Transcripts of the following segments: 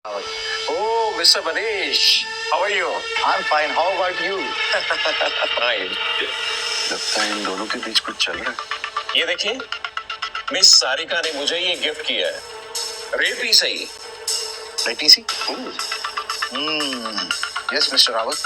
Oh, Mr. Manish, how are you? I'm fine. How about you? Fine. लगता है इन दोनों के बीच कुछ चल रहा है। ये देखिए, मिस सारिका ने मुझे ये गिफ्ट किया है। रेट ही सही। रेटी सी? यस मिस्टर रावत,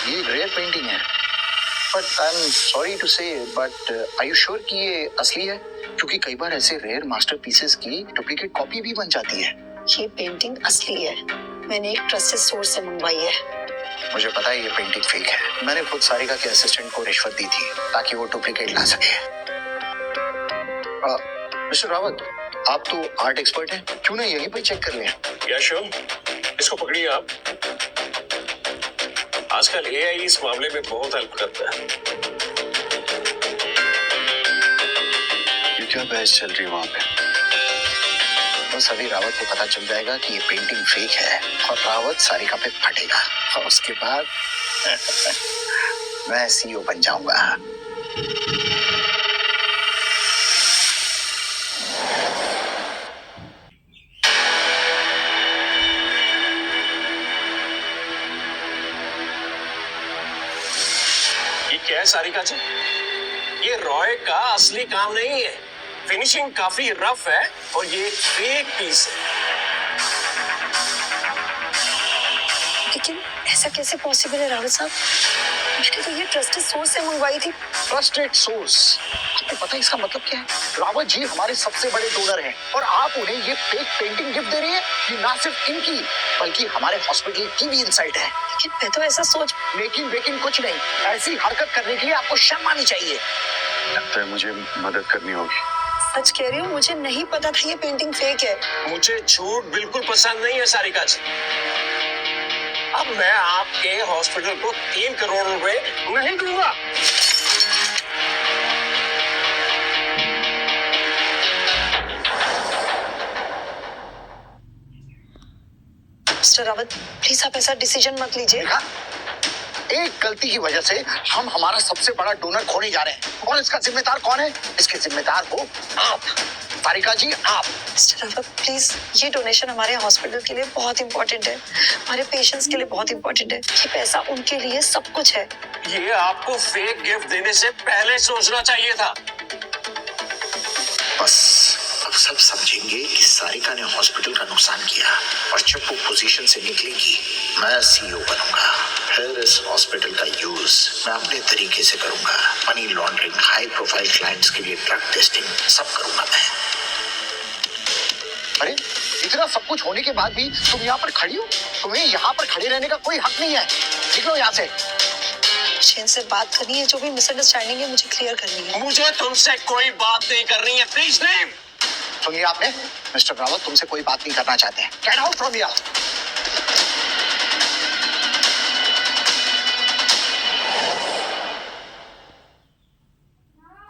ये रेयर पेंटिंग है। But I am sorry to say, but are you sure कि ये असली है? क्योंकि कई बार ऐसे रेयर मास्टरपीसेस की डुप्लीकेट कॉपी भी बन जाती है। ये पेंटिंग असली है। मैंने एक ट्रस्टेड सोर्स से मंगवाई है। मुझे पता है ये पेंटिंग फेक है। मैंने खुद सारिका के असिस्टेंट को रिश्वत दी थी ताकि वो डुप्लीकेट ला सके। मिस्टर रावत, आप तो आर्ट एक्सपर्ट हैं, क्यों ना यहीं पर चेक कर लें? या श्योर, इसको पकड़िए आप। आजकल एआई इस मामले में बहुत हेल्प करता है। ये क्या बहस चल रही है वहाँ पे? बस अभी रावत को पता चल जाएगा कि ये पेंटिंग फेक है और रावत सारिका पे फटेगा और उसके बाद मैं सीईओ बन जाऊंगा। ये क्या है सारिका जी? ये रॉय का असली काम नहीं है। फिनिशिंग काफी रफ है और ये एक फेक पीस है। लेकिन ऐसा कैसे पॉसिबल है रावत साहब? मैंने तो ये ट्रस्टेड सोर्स से मंगवाई थी। Trusted source? आपको पता है इसका मतलब क्या है? रावत जी हमारे सबसे बड़े डोनर हैं और आप उन्हें ये फेक पेंटिंग गिफ्ट दे रही है। ये ना सिर्फ इनकी बल्कि हमारे हॉस्पिटल की भी इंसल्ट है। लेकिन मैं तो ऐसा सोच। लेकिन कुछ नहीं। ऐसी हरकत करने के लिए आपको शर्म आनी चाहिए। लगता है मुझे मदद करनी होगी। सच कह रही हूँ, मुझे नहीं पता था ये पेंटिंग फेक है। मुझे झूठ बिल्कुल पसंद नहीं है सारिका जी। अब मैं आपके हॉस्पिटल को 3 करोड़ रुपए नहीं दूंगा। मिस्टर रावत, प्लीज आप ऐसा डिसीजन मत लीजिए। देखा? एक गलती की वजह से हम हमारा सबसे बड़ा डोनर खोने जा रहे हैं और इसका जिम्मेदार कौन है? इसके जिम्मेदार हो आप, सारिका जी, आप। मिस्टर रावत प्लीज, ये डोनेशन हमारे हॉस्पिटल के लिए बहुत इंपॉर्टेंट है, हमारे पेशेंट्स के लिए बहुत इंपॉर्टेंट है। ये पैसा उनके लिए सब कुछ है। ये आपको फेक गिफ्ट देने से पहले सोचना चाहिए था। बस अब सब समझेंगे कि सारिका ने हॉस्पिटल का नुकसान किया और जब वो पोजीशन से निकलेगी मैं सीईओ बनूंगा। फिर इस हॉस्पिटल का यूज मैं अपने तरीके से करूंगा। Money laundering, high profile clients के लिए ड्रग टेस्टिंग सब करूंगा मैं। अरे इतना सब कुछ होने के बाद भी तुम यहाँ पर खड़ी हो? तुम्हें यहाँ पर खड़े रहने का कोई हक नहीं है। निकलो यहाँ से। मुझे इनसे बात करनी है, जो भी मिसअंडरस्टैंडिंग है मुझे क्लियर करनी है। मुझे तुमसे कोई बात नहीं करनी है, प्लीज नहीं। सुनिए आपने, मिस्टर रावत तुमसे कोई बात नहीं करना चाहते हैं। Get out from here.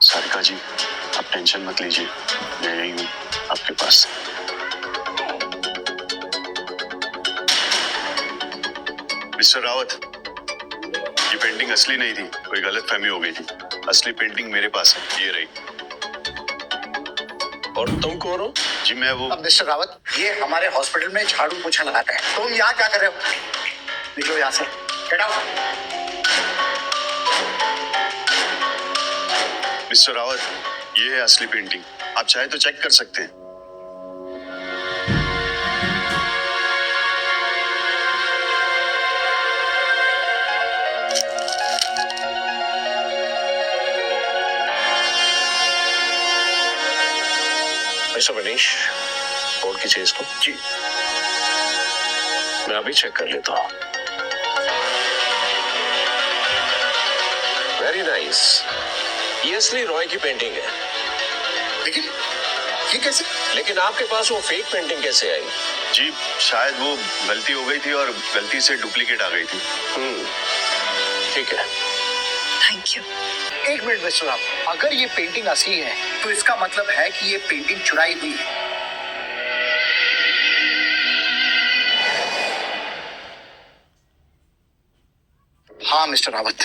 Sarika ji, आप टेंशन मत लीजिए, मैं यही हूँ आपके पास। मिस्टर रावत, ये पेंटिंग असली नहीं थी, कोई गलतफहमी हो गई थी। असली पेंटिंग मेरे पास है, ये रही। और तुम कौन हो? जी मैं वो। अब मिस्टर रावत, ये हमारे हॉस्पिटल में झाड़ू पोछा लगाता है। तुम यहाँ क्या कर रहे हो? निकलो यहाँ से। Get out. मिस्टर रावत, ये है असली पेंटिंग, आप चाहे तो चेक कर सकते हैं। मिस्टर मनीष, बोर्ड की चीज को जी मैं अभी चेक कर लेता हूँ। Very nice. ये असली रॉय की पेंटिंग है। लेकिन ये कैसे? लेकिन आपके पास वो फेक पेंटिंग कैसे आई? जी शायद वो गलती हो गई थी और गलती से डुप्लीकेट आ गई थी। ठीक है। Thank you. एक मिनट मिस्टर रावत, अगर ये पेंटिंग असली है तो इसका मतलब है कि ये पेंटिंग चुराई हुई है। हाँ मिस्टर रावत,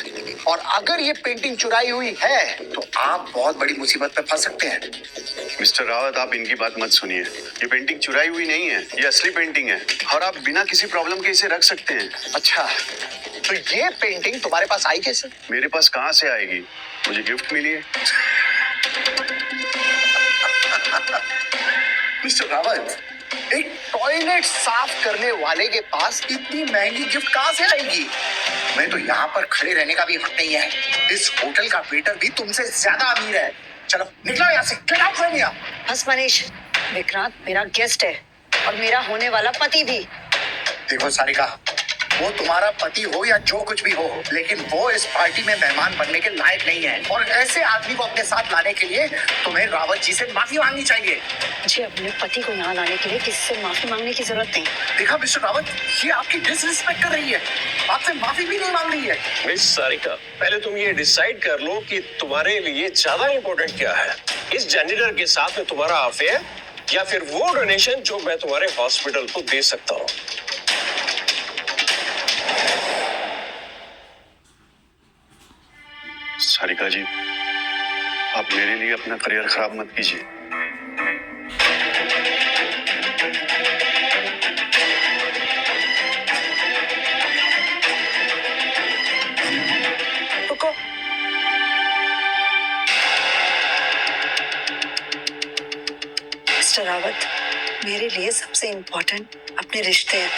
और अगर ये पेंटिंग चुराई हुई है तो आप बहुत बड़ी मुसीबत में फंस सकते हैं। मिस्टर रावत, आप इनकी बात मत सुनिए। ये पेंटिंग चुराई हुई नहीं है, ये असली पेंटिंग है और आप बिना किसी प्रॉब्लम के इसे रख सकते हैं। अच्छा, तो ये पेंटिंग तुम्हारे पास आई कैसे? मेरे पास कहाँ से आएगी, मुझे गिफ्ट मिली है। मिस्टर रावत, एक टॉयलेट साफ करने वाले के पास इतनी महंगी गिफ्ट कहाँ से आएगी? मैं तो यहाँ पर खड़े रहने का भी हक नहीं है। इस होटल का वेटर भी तुमसे ज्यादा अमीर है। चलो निकलो यहाँ से, गेट आउट फ्रॉम हियर। बस मनीष, विक्रांत मेरा गेस्ट है और मेरा होने वाला पति भी। देखो सारिका, वो तुम्हारा पति हो या जो कुछ भी हो, लेकिन वो इस पार्टी में मेहमान बनने के लायक नहीं है। और ऐसे आदमी को अपने साथ लाने के लिए तुम्हें रावत जी से माफी मांगनी चाहिए। मुझे अपने पति को यहाँ लाने के लिए किसी से माफी मांगने की जरूरत नहीं। देखा मिस्टर रावत, ये आपकी डिसरिस्पेक्ट कर रही है, आपसे माफी भी नहीं मांग रही है। मिस सारिका, पहले तुम ये डिसाइड कर लो कि तुम्हारे लिए ज्यादा इम्पोर्टेंट क्या है, इस जेनिटर के साथ में तुम्हारा अफेयर या फिर वो डोनेशन जो मैं तुम्हारे हॉस्पिटल को दे सकता हूँ। सारिका जी, आप मेरे लिए अपना करियर खराब मत कीजिए। रुको, मिस्टर रावत, मेरे लिए सबसे इम्पोर्टेंट अपने रिश्ते हैं,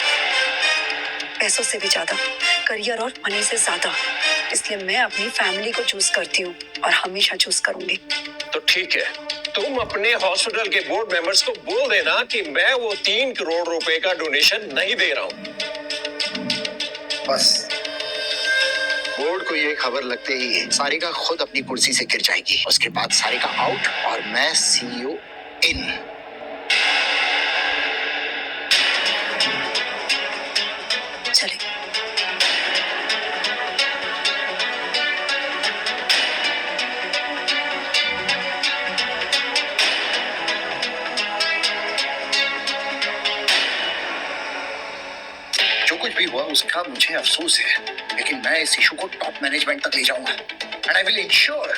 पैसों से भी ज्यादा, करियर और मनी से ज्यादा। इसलिए मैं अपनी फैमिली को चूज करती हूँ और हमेशा चूज करूंगी। तो ठीक है, तुम अपने हॉस्पिटल के बोर्ड मेंबर्स को बोल देना कि मैं वो 3 करोड़ रुपए का डोनेशन नहीं दे रहा हूँ। बस बोर्ड को ये खबर लगते ही सारिका खुद अपनी कुर्सी से गिर जाएगी। उसके बाद सारिका आउट और मैं CEO इन। चले। जो कुछ भी हुआ उसका मुझे अफसोस है, लेकिन मैं इस इशू को टॉप मैनेजमेंट तक ले जाऊंगा एंड आई विल इंश्योर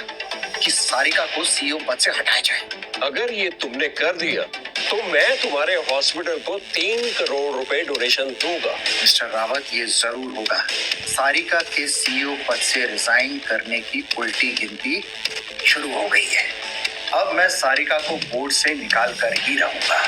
कि सारिका को CEO पद से हटाया जाए। अगर ये तुमने कर दिया तो मैं तुम्हारे हॉस्पिटल को 3 करोड़ रुपए डोनेशन दूंगा। मिस्टर रावत, ये जरूर होगा। सारिका के CEO पद से रिजाइन करने की उल्टी गिनती शुरू हो गई है। अब मैं सारिका को बोर्ड से निकाल कर ही रहूंगा।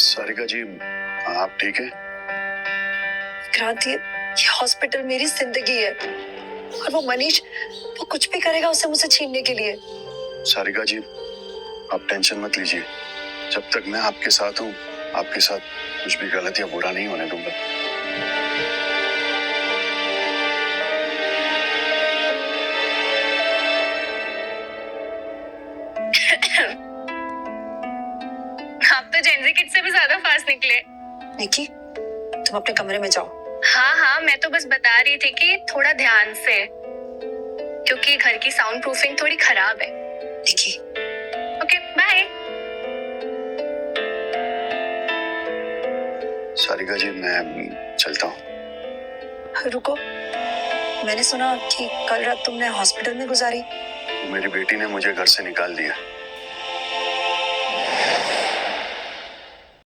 सारिका जी, आप ठीक है? विक्रांत, ये हॉस्पिटल मेरी जिंदगी है और वो मनीष, वो कुछ भी करेगा उसे मुझसे छीनने के लिए। सारिका जी, आप टेंशन मत लीजिए। जब तक मैं आपके साथ हूँ, आपके साथ कुछ भी गलत या बुरा नहीं होने दूंगा। आप तो जेनजी किड से भी ज्यादा फास्ट निकले। निकी, तुम अपने कमरे में जाओ। हाँ, मैं तो बस बता रही थी कि थोड़ा ध्यान से, क्योंकि घर की साउंड प्रूफिंग थोड़ी खराब है। निकी, ओके, बाय। सारिका जी, मैं चलता हूँ। रुको, मैंने सुना कि कल रात तुमने हॉस्पिटल में गुजारी। मेरी बेटी ने मुझे घर से निकाल दिया।